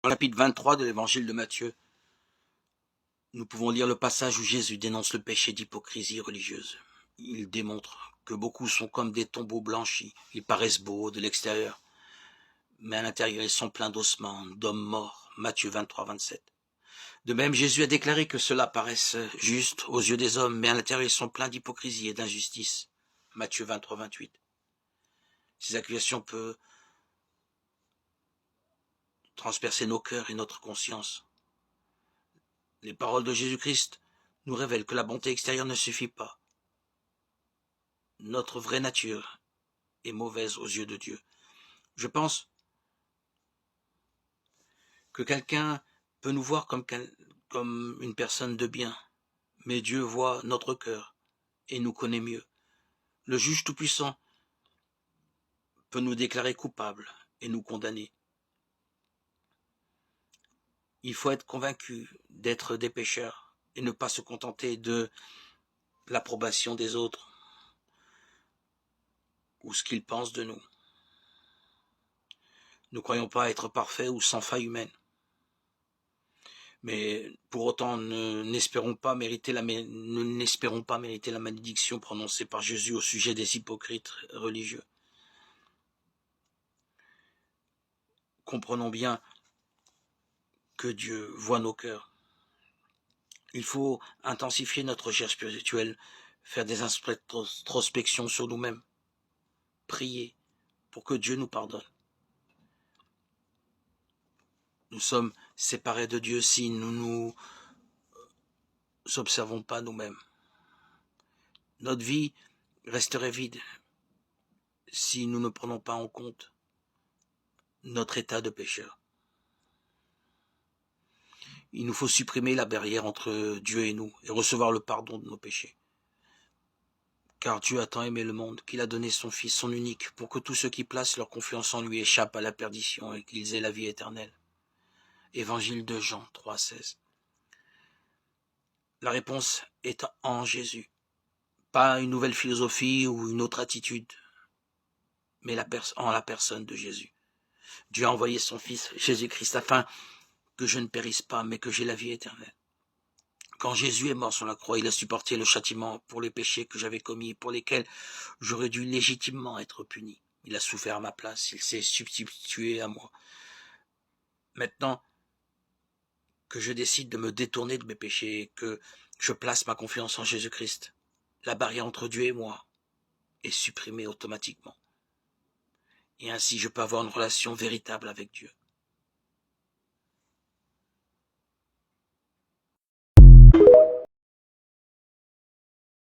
Dans le chapitre 23 de l'évangile de Matthieu, nous pouvons lire le passage où Jésus dénonce le péché d'hypocrisie religieuse. Il démontre que beaucoup sont comme des tombeaux blanchis. Ils paraissent beaux de l'extérieur, mais à l'intérieur ils sont pleins d'ossements, d'hommes morts. Matthieu 23, 27. De même, Jésus a déclaré que cela paraisse juste aux yeux des hommes, mais à l'intérieur ils sont pleins d'hypocrisie et d'injustice. Matthieu 23, 28. Ces accusations peuvent transpercer nos cœurs et notre conscience. Les paroles de Jésus-Christ nous révèlent que la bonté extérieure ne suffit pas. Notre vraie nature est mauvaise aux yeux de Dieu. Je pense que quelqu'un peut nous voir comme une personne de bien, mais Dieu voit notre cœur et nous connaît mieux. Le juge tout-puissant peut nous déclarer coupables et nous condamner. Il faut être convaincu d'être des pécheurs et ne pas se contenter de l'approbation des autres ou ce qu'ils pensent de nous. Nous ne croyons pas être parfaits ou sans faille humaine. Mais pour autant, n'espérons pas mériter la malédiction prononcée par Jésus au sujet des hypocrites religieux. Comprenons bien que Dieu voit nos cœurs. Il faut intensifier notre recherche spirituelle, faire des introspections sur nous-mêmes, prier pour que Dieu nous pardonne. Nous sommes séparés de Dieu si nous ne nous observons pas nous-mêmes. Notre vie resterait vide si nous ne prenons pas en compte notre état de pécheur. Il nous faut supprimer la barrière entre Dieu et nous et recevoir le pardon de nos péchés. Car Dieu a tant aimé le monde qu'il a donné son Fils, son unique, pour que tous ceux qui placent leur confiance en lui échappent à la perdition et qu'ils aient la vie éternelle. Évangile de Jean 3, 16. La réponse est en Jésus. Pas une nouvelle philosophie ou une autre attitude, mais en la personne de Jésus. Dieu a envoyé son Fils, Jésus-Christ, afin que je ne périsse pas, mais que j'aie la vie éternelle. Quand Jésus est mort sur la croix, il a supporté le châtiment pour les péchés que j'avais commis, pour lesquels j'aurais dû légitimement être puni. Il a souffert à ma place, il s'est substitué à moi. Maintenant que je décide de me détourner de mes péchés et que je place ma confiance en Jésus-Christ, la barrière entre Dieu et moi est supprimée automatiquement. Et ainsi je peux avoir une relation véritable avec Dieu.